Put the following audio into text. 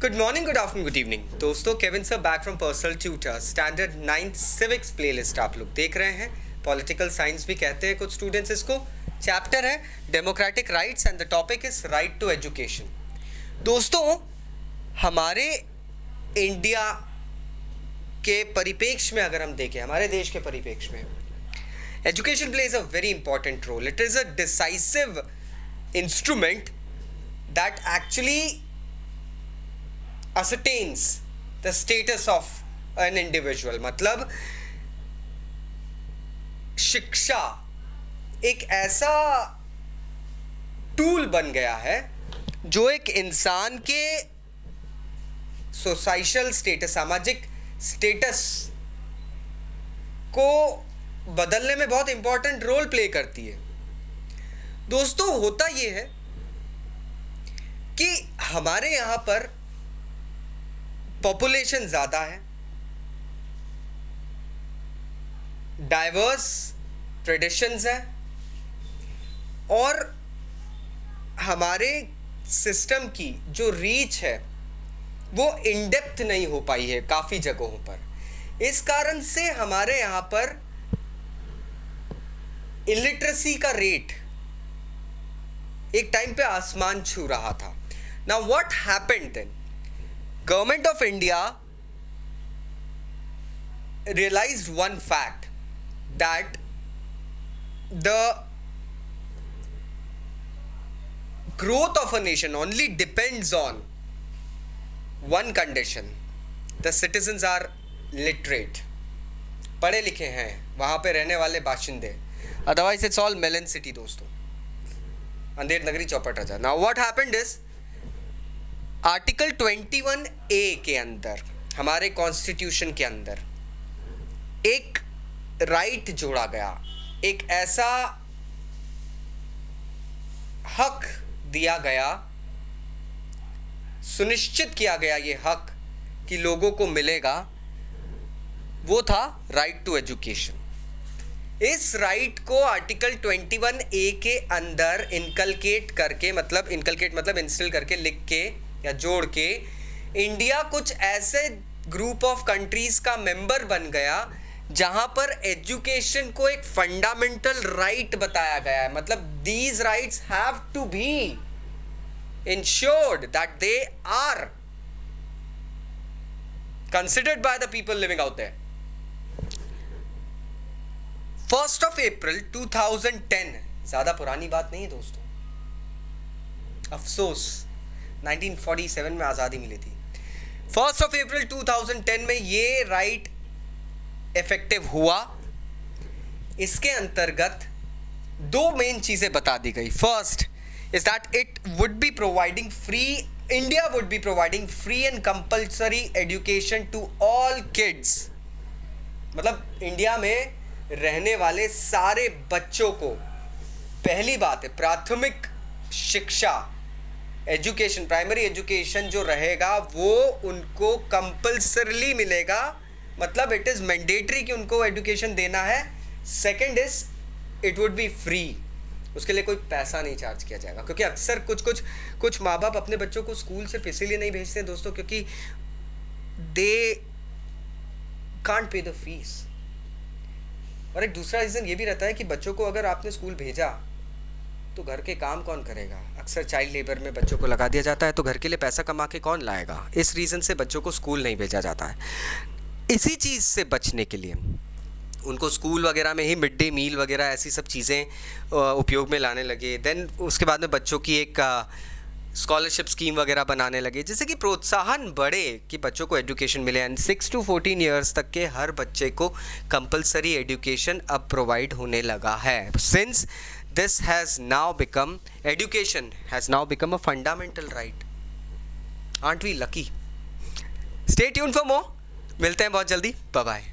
Good morning, good afternoon, good evening दोस्तों। Kevin sir back from personal tutor. Standard 9th civics playlist आप लोग देख रहे हैं। पॉलिटिकल साइंस भी कहते हैं कुछ स्टूडेंट्स इसको। चैप्टर है democratic rights and the topic is right to education. दोस्तों, हमारे इंडिया के परिप्रेक्ष्य में अगर हम देखें, हमारे देश के परिप्रेक्ष्य में education plays a very important role. It is a decisive instrument that actually ascertains the status of an individual। मतलब शिक्षा एक ऐसा टूल बन गया है जो एक इंसान के सोसाइशल स्टेटस, सामाजिक स्टेटस को बदलने में बहुत इंपॉर्टेंट रोल प्ले करती है। दोस्तों, होता यह है कि हमारे यहाँ पर पॉपुलेशन ज़्यादा है, डाइवर्स ट्रेडिशंस है और हमारे सिस्टम की जो रीच है वो इन डेप्थ नहीं हो पाई है काफ़ी जगहों पर। इस कारण से हमारे यहाँ पर इलिटरेसी का रेट एक टाइम पे आसमान छू रहा था। Now what happened then? Government of India realized one fact, that the growth of a nation only depends on one condition: the citizens are literate, पढ़े लिखे हैं वहाँ पे रहने वाले बाशिंदे। Otherwise it's all melon city दोस्तों, अंधेर नगरी चौपट राजा। Now what happened is, article 21A के अंदर, हमारे कॉन्स्टिट्यूशन के अंदर एक राइट जोड़ा गया, एक ऐसा हक दिया गया, सुनिश्चित किया गया ये हक कि लोगों को मिलेगा, वो था राइट टू एजुकेशन। इस राइट को आर्टिकल 21A के अंदर इनकलकेट करके, मतलब इनकलकेट मतलब इंस्टिल करके, लिख के या जोड़ के, इंडिया कुछ ऐसे ग्रुप ऑफ कंट्रीज का मेंबर बन गया जहां पर एजुकेशन को एक फंडामेंटल राइट बताया गया है। मतलब these rights have to be ensured that they are considered by the people living out there. 1st of April 2010, ज्यादा पुरानी बात नहीं है दोस्तों, अफसोस 1947 में आज़ादी मिली थी। 1st of April 2010 में ये राइट इफेक्टिव हुआ। इसके अंतर्गत दो मेन चीज़ें बता दी गई। First is that it would be providing free, India would be providing free and compulsory education to all kids. मतलब इंडिया में रहने वाले सारे बच्चों को, पहली बात है, प्राथमिक शिक्षा, एजुकेशन, प्राइमरी एजुकेशन जो रहेगा वो उनको कंपल्सरली मिलेगा। मतलब इट इज़ मैंडेटरी कि उनको एजुकेशन देना है। Second is it would B free, उसके लिए कोई पैसा नहीं चार्ज किया जाएगा। क्योंकि अक्सर कुछ माँ बाप अपने बच्चों को स्कूल सिर्फ इसीलिए नहीं भेजते हैं दोस्तों, क्योंकि they can't pay the fees. और एक दूसरा रीज़न ये भी रहता है कि बच्चों को अगर आपने स्कूल भेजा तो घर के काम कौन करेगा? अक्सर चाइल्ड लेबर में बच्चों को लगा दिया जाता है, तो घर के लिए पैसा कमा के कौन लाएगा? इस रीज़न से बच्चों को स्कूल नहीं भेजा जाता है। इसी चीज़ से बचने के लिए उनको स्कूल वगैरह में ही मिड डे मील वगैरह ऐसी सब चीज़ें उपयोग में लाने लगे। देन उसके बाद में बच्चों की एक स्कॉलरशिप स्कीम वगैरह बनाने लगे, जिससे कि प्रोत्साहन बढ़े कि बच्चों को एजुकेशन मिले। एंड 6 to 14 ईयर्स तक के हर बच्चे को कंपलसरी एजुकेशन अब प्रोवाइड होने लगा है। Since this has now become, education has now become a fundamental right. Aren't we lucky? Stay tuned for more. मिलते हैं बहुत जल्दी। Bye bye.